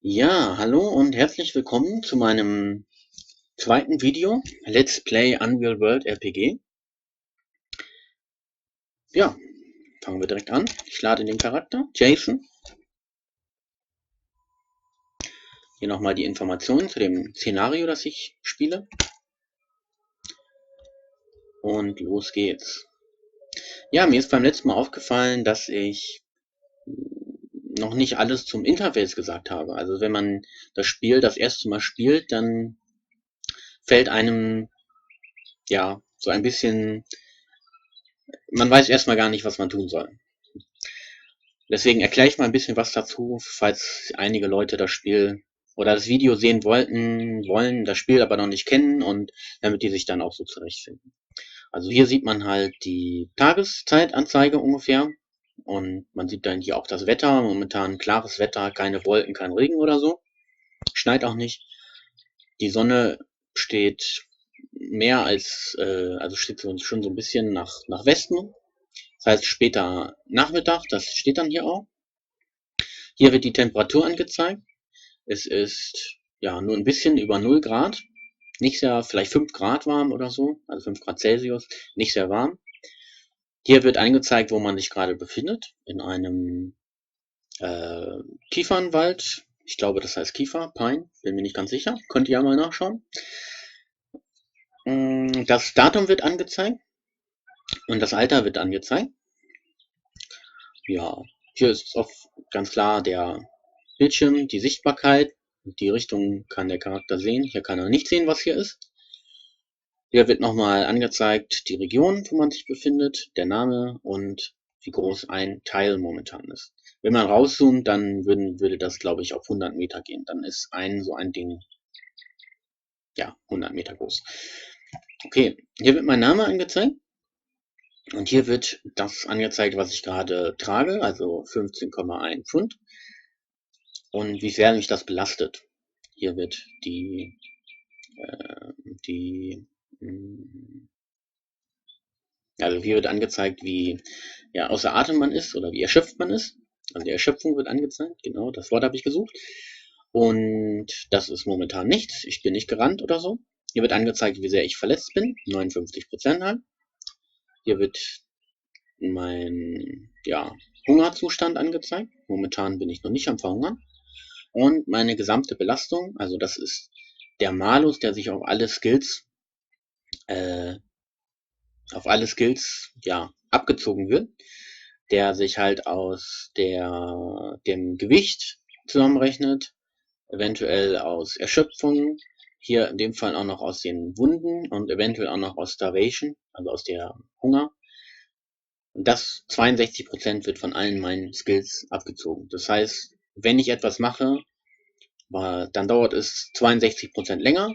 Ja, hallo und herzlich willkommen zu meinem zweiten Video, Let's Play Unreal World RPG. Ja, fangen wir direkt an. Ich lade den Charakter, Jason. Hier nochmal die Informationen zu dem Szenario, das ich spiele. Und los geht's. Ja, mir ist beim letzten Mal aufgefallen, dass ich noch nicht alles zum Interface gesagt habe. Also wenn man das Spiel das erste Mal spielt, dann fällt einem ja so ein bisschen, man weiß erstmal gar nicht, was man tun soll. Deswegen erkläre ich mal ein bisschen was dazu, falls einige Leute das Spiel oder das Video sehen wollen, das Spiel aber noch nicht kennen und damit die sich dann auch so zurechtfinden. Also hier sieht man halt die Tageszeitanzeige ungefähr und man sieht dann hier auch das Wetter. Momentan klares Wetter, keine Wolken, kein Regen oder so. Schneit auch nicht. Die Sonne steht mehr als, also steht schon so ein bisschen nach Westen. Das heißt später Nachmittag, das steht dann hier auch. Hier wird die Temperatur angezeigt. Es ist ja nur ein bisschen über 0 Grad. Nicht sehr, vielleicht 5 Grad warm oder so, also 5 Grad Celsius, nicht sehr warm. Hier wird angezeigt, wo man sich gerade befindet, in einem äh, Kiefernwald. Ich glaube, das heißt Kiefer, Pine, bin mir nicht ganz sicher. Könnt ihr ja mal nachschauen. Das Datum wird angezeigt und das Alter wird angezeigt. Ja, hier ist oft ganz klar der Bildschirm, die Sichtbarkeit. Die Richtung kann der Charakter sehen. Hier kann er nicht sehen, was hier ist. Hier wird nochmal angezeigt die Region, wo man sich befindet, der Name und wie groß ein Teil momentan ist. Wenn man rauszoomt, dann würde das, glaube ich, auf 100 Meter gehen. Dann ist so ein Ding, ja, 100 Meter groß. Okay, hier wird mein Name angezeigt. Und hier wird das angezeigt, was ich gerade trage, also 15,1 Pfund. Und wie sehr mich das belastet. Hier wird die, also hier wird angezeigt, wie ja, außer Atem man ist oder wie erschöpft man ist. Also die Erschöpfung wird angezeigt, genau, das Wort habe ich gesucht. Und das ist momentan nichts. Ich bin nicht gerannt oder so. Hier wird angezeigt, wie sehr ich verletzt bin, 59% halt. Hier wird mein ja, Hungerzustand angezeigt. Momentan bin ich noch nicht am Verhungern. Und meine gesamte Belastung, also das ist der Malus, der sich äh, auf alle Skills ja, abgezogen wird, der sich halt aus dem Gewicht zusammenrechnet, eventuell aus Erschöpfung, hier in dem Fall auch noch aus den Wunden und eventuell auch noch aus Starvation, also aus der Hunger. Und das 62% wird von allen meinen Skills abgezogen. Das heißt, wenn ich etwas mache, dann dauert es 62% länger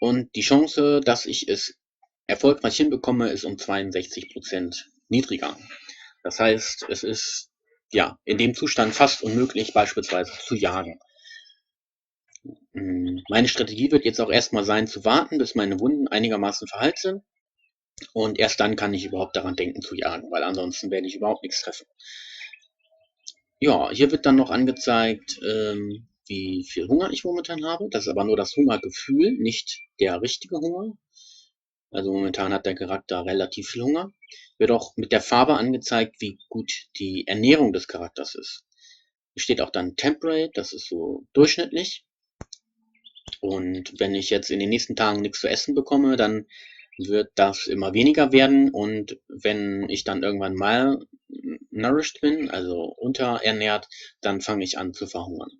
und die Chance, dass ich es erfolgreich hinbekomme, ist um 62% niedriger. Das heißt, es ist ja in dem Zustand fast unmöglich, beispielsweise zu jagen. Meine Strategie wird jetzt auch erstmal sein, zu warten, bis meine Wunden einigermaßen verheilt sind. Und erst dann kann ich überhaupt daran denken zu jagen, weil ansonsten werde ich überhaupt nichts treffen. Ja, hier wird dann noch angezeigt, wie viel Hunger ich momentan habe. Das ist aber nur das Hungergefühl, nicht der richtige Hunger. Also momentan hat der Charakter relativ viel Hunger. Wird auch mit der Farbe angezeigt, wie gut die Ernährung des Charakters ist. Hier steht auch dann Temperate, das ist so durchschnittlich. Und wenn ich jetzt in den nächsten Tagen nichts zu essen bekomme, dann wird das immer weniger werden. Und wenn ich dann irgendwann mal nourished bin, also unterernährt, dann fange ich an zu verhungern.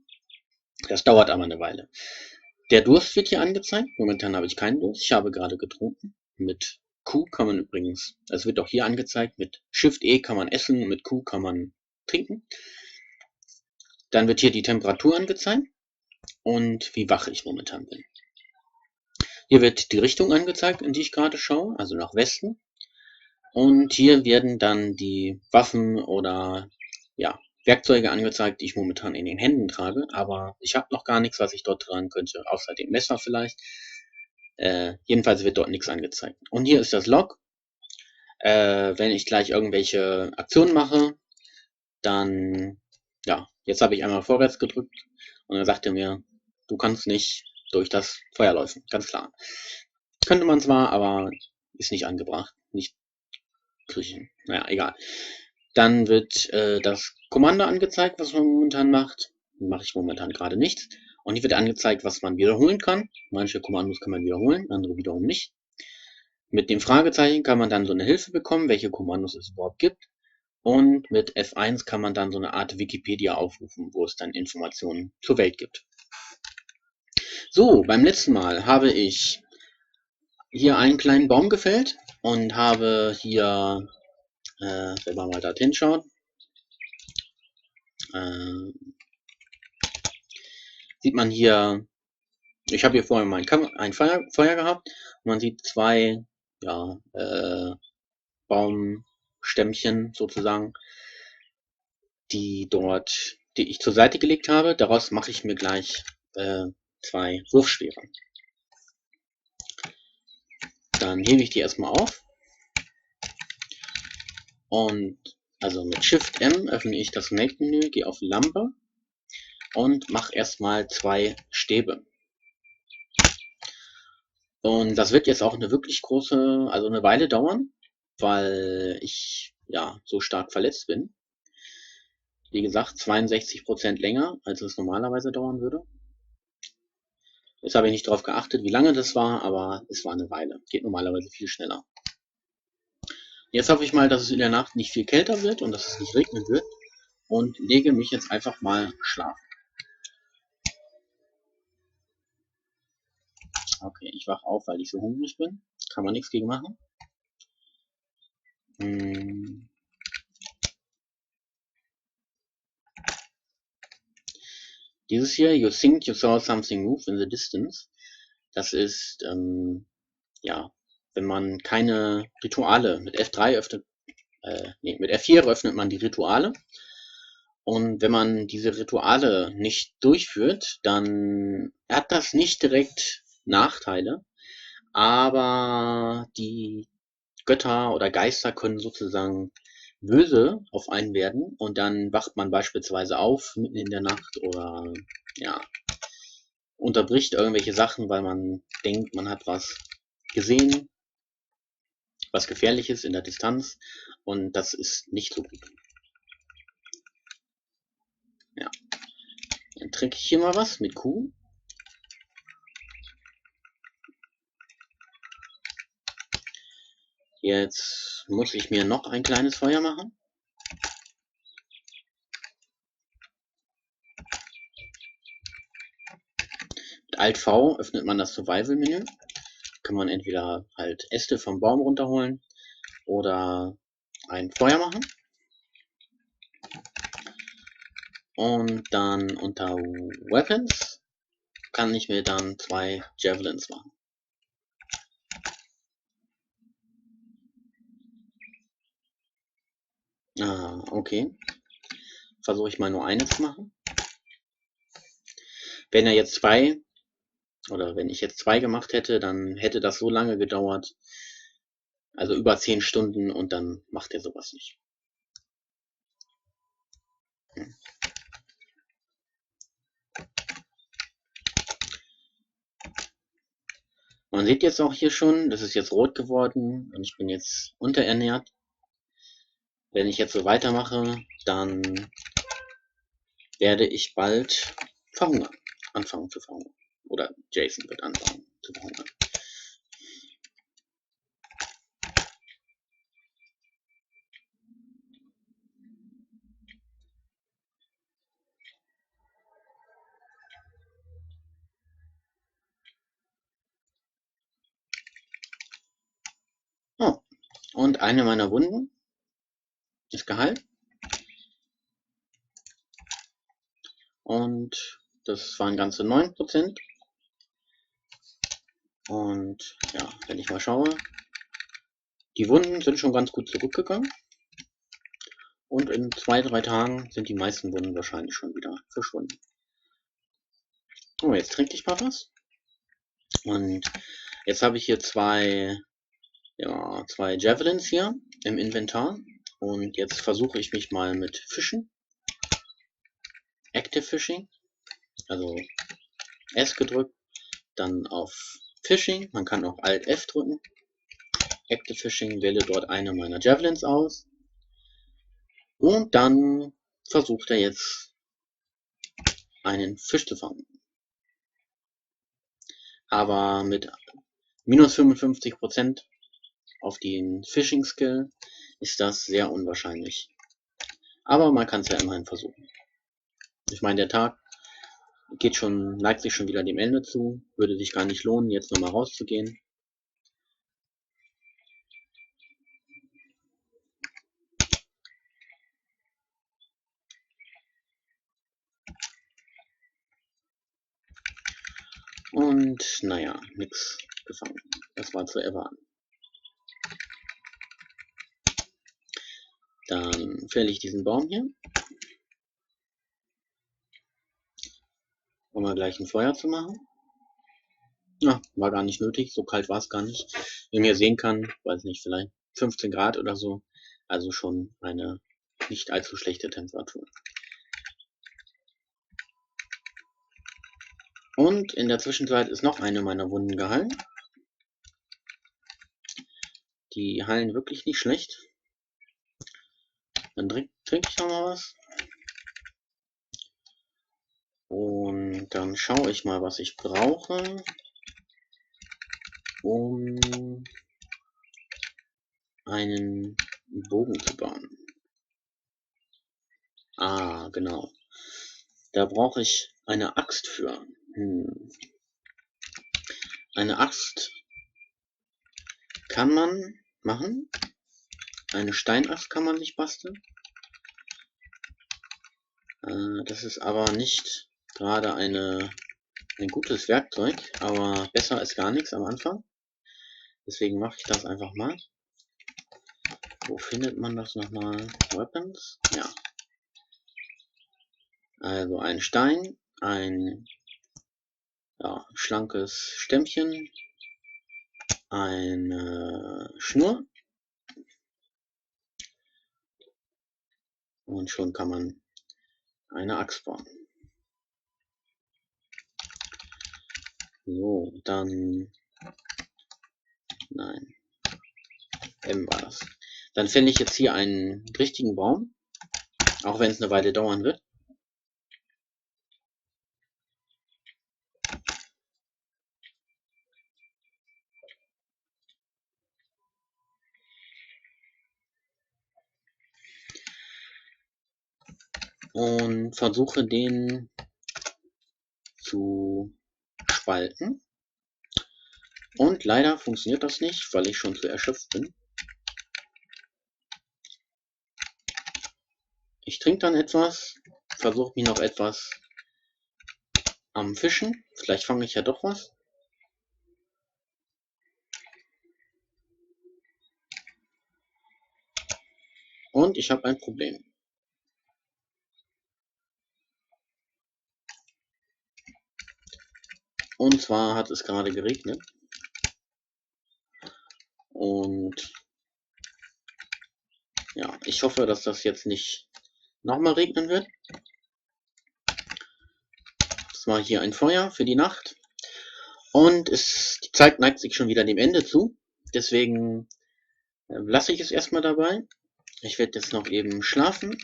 Das dauert aber eine Weile. Der Durst wird hier angezeigt. Momentan habe ich keinen Durst. Ich habe gerade getrunken. Mit Q kann man übrigens, es wird auch hier angezeigt, mit Shift E kann man essen, mit Q kann man trinken. Dann wird hier die Temperatur angezeigt und wie wach ich momentan bin. Hier wird die Richtung angezeigt, in die ich gerade schaue, also nach Westen. Und hier werden dann die Waffen oder ja, Werkzeuge angezeigt, die ich momentan in den Händen trage. Aber ich habe noch gar nichts, was ich dort tragen könnte, außer dem Messer vielleicht. Jedenfalls wird dort nichts angezeigt. Und hier ist das Log. Wenn ich gleich irgendwelche Aktionen mache, dann ja, jetzt habe ich einmal vorwärts gedrückt und dann sagt er mir, du kannst nicht durch das Feuer laufen. Ganz klar. Könnte man zwar, aber ist nicht angebracht. Nicht kriechen. Naja, egal. Dann wird das Kommando angezeigt, was man momentan macht. Mache ich momentan gerade nichts. Und hier wird angezeigt, was man wiederholen kann. Manche Kommandos kann man wiederholen, andere wiederum nicht. Mit dem Fragezeichen kann man dann so eine Hilfe bekommen, welche Kommandos es überhaupt gibt. Und mit F1 kann man dann so eine Art Wikipedia aufrufen, wo es dann Informationen zur Welt gibt. So, beim letzten Mal habe ich hier einen kleinen Baum gefällt und habe hier, wenn man mal dorthin schaut, sieht man hier, ich habe hier vorher mal ein Feuer gehabt und man sieht zwei, ja, Baumstämmchen sozusagen, die ich zur Seite gelegt habe. Daraus mache ich mir gleich zwei Wurfspeere. Dann hebe ich die erstmal auf und also mit Shift M öffne ich das Make-Menü, gehe auf Lampe und mache erstmal zwei Stäbe. Und das wird jetzt auch eine wirklich große, also eine Weile dauern, weil ich ja so stark verletzt bin. Wie gesagt, 62% länger, als es normalerweise dauern würde. Jetzt habe ich nicht darauf geachtet, wie lange das war, aber es war eine Weile. Geht normalerweise viel schneller. Jetzt hoffe ich mal, dass es in der Nacht nicht viel kälter wird und dass es nicht regnen wird und lege mich jetzt einfach mal schlafen. Okay, ich wache auf, weil ich so hungrig bin. Kann man nichts gegen machen. Dieses hier, you think you saw something move in the distance, das ist, ja, wenn man keine Rituale, mit F3 öffnet, mit F4 öffnet man die Rituale. Und wenn man diese Rituale nicht durchführt, dann hat das nicht direkt Nachteile, aber die Götter oder Geister können sozusagen böse auf einen werden und dann wacht man beispielsweise auf mitten in der Nacht oder ja, unterbricht irgendwelche Sachen, weil man denkt, man hat was gesehen, was gefährlich ist in der Distanz und das ist nicht so gut. Ja. Dann trinke ich hier mal was mit Q. Jetzt muss ich mir noch ein kleines Feuer machen. Mit Alt V öffnet man das Survival-Menü. Kann man entweder halt Äste vom Baum runterholen oder ein Feuer machen. Und dann unter Weapons kann ich mir dann zwei Javelins machen. Okay. Versuche ich mal nur eine zu machen. Wenn ich jetzt zwei gemacht hätte, dann hätte das so lange gedauert, also über 10 Stunden und dann macht er sowas nicht. Man sieht jetzt auch hier schon, das ist jetzt rot geworden und ich bin jetzt unterernährt. Wenn ich jetzt so weitermache, dann werde ich bald anfangen zu verhungern. Oder Jason wird anfangen zu verhungern. Oh, und eine meiner Wunden ist geheilt. Und das waren ganze 9%. Und ja, wenn ich mal schaue, die Wunden sind schon ganz gut zurückgegangen. Und in 2-3 Tagen sind die meisten Wunden wahrscheinlich schon wieder verschwunden. Oh, jetzt trinke ich mal was. Und jetzt habe ich hier zwei Javelins hier im Inventar. Und jetzt versuche ich mich mal mit Fischen. Active Fishing, also S gedrückt, dann auf Fishing, man kann auch Alt F drücken, Active Fishing, wähle dort eine meiner Javelins aus und dann versucht er jetzt einen Fisch zu fangen. Aber mit minus 55% auf den Fishing Skill ist das sehr unwahrscheinlich. Aber man kann es ja immerhin versuchen. Ich meine, der Tag neigt sich schon wieder dem Ende zu. Würde sich gar nicht lohnen, jetzt nochmal rauszugehen. Und naja, nix gefangen. Das war zu erwarten. Dann fälle ich diesen Baum hier, um mal gleich ein Feuer zu machen. Ja, war gar nicht nötig, so kalt war es gar nicht. Wie man hier sehen kann, weiß nicht, vielleicht 15 Grad oder so. Also schon eine nicht allzu schlechte Temperatur. Und in der Zwischenzeit ist noch eine meiner Wunden geheilt. Die heilen wirklich nicht schlecht. Dann trinke ich noch mal was. Und dann schaue ich mal, was ich brauche, um einen Bogen zu bauen. Ah, genau. Da brauche ich eine Axt für. Eine Axt kann man machen. Eine Steinaxt kann man sich basteln. Das ist aber nicht gerade ein gutes Werkzeug, aber besser ist gar nichts am Anfang. Deswegen mache ich das einfach mal. Wo findet man das nochmal? Weapons? Ja. Also ein Stein, ein schlankes Stämmchen, eine Schnur und schon kann man eine Axt bauen. So, dann nein, M war das. Dann finde ich jetzt hier einen richtigen Baum, auch wenn es eine Weile dauern wird. Und versuche den zu spalten. Und leider funktioniert das nicht, weil ich schon zu erschöpft bin. Ich trinke dann etwas, versuche mich noch etwas am Fischen. Vielleicht fange ich ja doch was. Und ich habe ein Problem. Und zwar hat es gerade geregnet. Und ja, ich hoffe, dass das jetzt nicht nochmal regnen wird. Das war hier ein Feuer für die Nacht. Und die Zeit neigt sich schon wieder dem Ende zu. Deswegen lasse ich es erstmal dabei. Ich werde jetzt noch eben schlafen.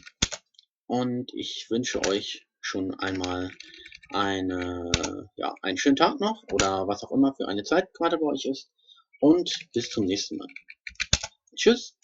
Und ich wünsche euch schon einmal einen schönen Tag noch oder was auch immer für eine Zeit gerade bei euch ist. Und bis zum nächsten Mal. Tschüss.